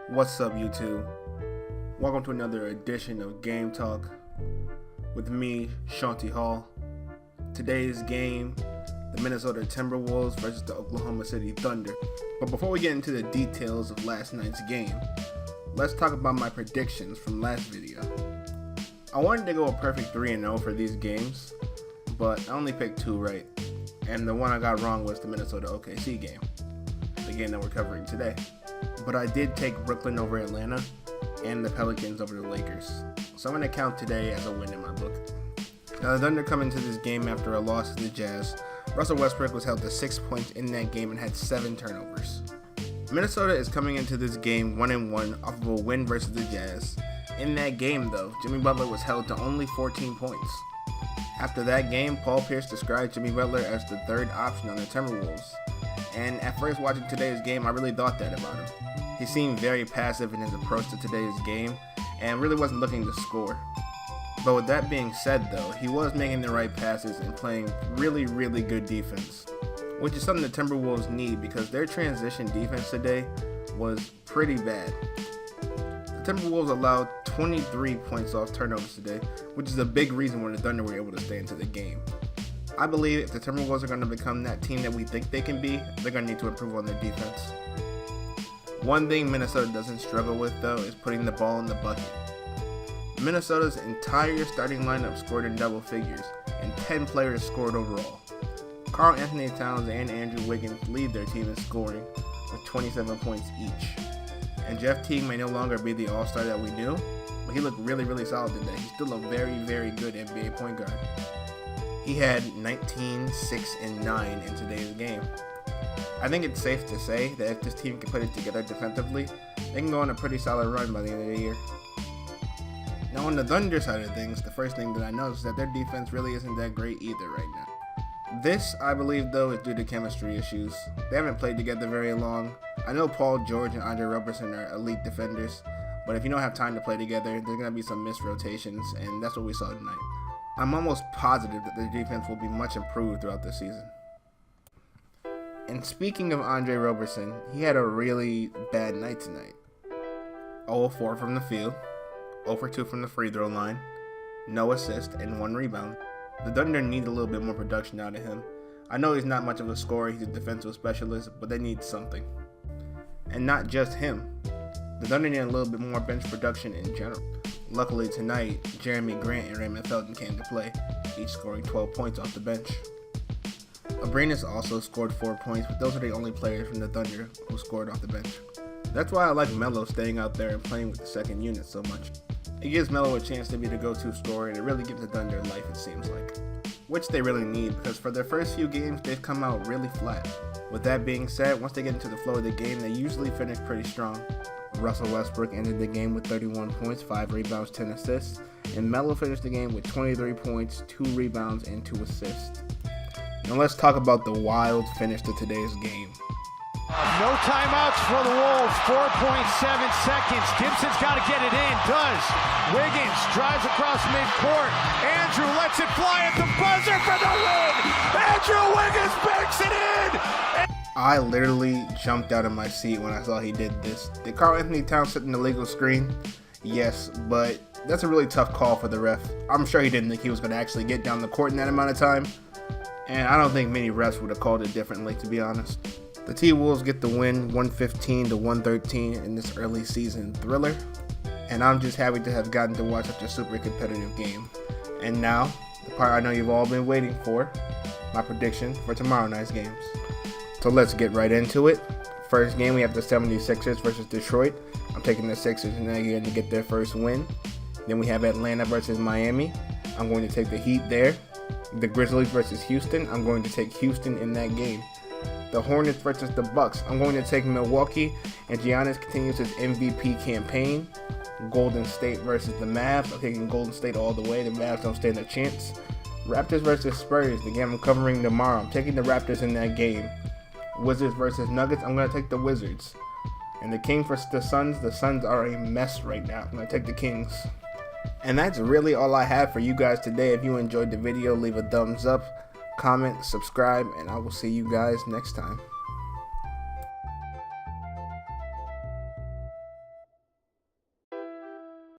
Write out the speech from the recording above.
What's up, YouTube? Welcome to another edition of Game Talk with me, Shanti Hall. Today's game, the Minnesota Timberwolves versus the Oklahoma City Thunder. But before we get into the details of last night's game, let's talk about my predictions from last video. I wanted to go a perfect 3-0 for these games, but I only picked 2 right. And the one I got wrong was the Minnesota OKC game, the game that we're covering today. But I did take Brooklyn over Atlanta and the Pelicans over the Lakers. So I'm going to count today as a win in my book. Now the Thunder come into this game after a loss to the Jazz. Russell Westbrook was held to 6 points in that game and had 7 turnovers. Minnesota is coming into this game 1-1 off of a win versus the Jazz. In that game though, Jimmy Butler was held to only 14 points. After that game, Paul Pierce described Jimmy Butler as the third option on the Timberwolves. And at first watching today's game, I really thought that about him. He seemed very passive in his approach to today's game and really wasn't looking to score. But with that being said though, he was making the right passes and playing really good defense, which is something the Timberwolves need because their transition defense today was pretty bad. The Timberwolves allowed 23 points off turnovers today, which is a big reason why the Thunder were able to stay into the game. I believe if the Timberwolves are going to become that team that we think they can be, they're going to need to improve on their defense. One thing Minnesota doesn't struggle with though is putting the ball in the bucket. Minnesota's entire starting lineup scored in double figures, and 10 players scored overall. Karl Anthony Towns and Andrew Wiggins lead their team in scoring with 27 points each. And Jeff Teague may no longer be the all-star that we knew, but he looked really solid today. He's still a very good NBA point guard. He had 19, 6, and 9 in today's game. I think it's safe to say that if this team can put it together defensively, they can go on a pretty solid run by the end of the year. Now on the Thunder side of things, the first thing that I noticed is that their defense really isn't that great either right now. This, I believe though, is due to chemistry issues. They haven't played together very long. I know Paul George and Andre Roberson are elite defenders, but if you don't have time to play together, there's going to be some missed rotations, and that's what we saw tonight. I'm almost positive that their defense will be much improved throughout the season. And speaking of Andre Roberson, he had a really bad night tonight. 0-4 from the field, 0-2 from the free throw line, no assist, and 1 rebound. The Thunder need a little bit more production out of him. I know he's not much of a scorer, he's a defensive specialist, but they need something. And not just him. The Thunder need a little bit more bench production in general. Luckily tonight, Jeremy Grant and Raymond Felton came to play, each scoring 12 points off the bench. Abrines also scored 4 points, but those are the only players from the Thunder who scored off the bench. That's why I like Melo staying out there and playing with the second unit so much. It gives Melo a chance to be the go-to scorer, and it really gives the Thunder life, it seems like. Which they really need, because for their first few games, they've come out really flat. With that being said, once they get into the flow of the game, they usually finish pretty strong. Russell Westbrook ended the game with 31 points, 5 rebounds, 10 assists, and Melo finished the game with 23 points, 2 rebounds, and 2 assists. Now let's talk about the wild finish to today's game. No timeouts for the Wolves, 4.7 seconds. Gibson's got to get it in, does. Wiggins drives across midcourt. Andrew lets it fly at the buzzer for the win. Andrew Wiggins banks it in. I literally jumped out of my seat when I saw he did this. Did Karl Anthony Towns sit in the legal screen? Yes, but that's a really tough call for the ref. I'm sure he didn't think he was going to actually get down the court in that amount of time. And I don't think many refs would have called it differently, to be honest. The T-Wolves get the win 115-113 in this early season thriller. And I'm just happy to have gotten to watch such a super competitive game. And now, the part I know you've all been waiting for, my prediction for tomorrow night's games. So let's get right into it. First game, we have the 76ers versus Detroit. I'm taking the Sixers in that game to get their first win. Then we have Atlanta versus Miami. I'm going to take the Heat there. The Grizzlies versus Houston. I'm going to take Houston in that game. The Hornets versus the Bucks. I'm going to take Milwaukee, and Giannis continues his MVP campaign. Golden State versus the Mavs. I'm taking Golden State all the way. The Mavs don't stand a chance. Raptors versus Spurs. The game I'm covering tomorrow. I'm taking the Raptors in that game. Wizards versus Nuggets. I'm going to take the Wizards. And the Kings versus the Suns. The Suns are a mess right now. I'm going to take the Kings. And that's really all I have for you guys today. If you enjoyed the video, leave a thumbs up, comment, subscribe, and I will see you guys next time.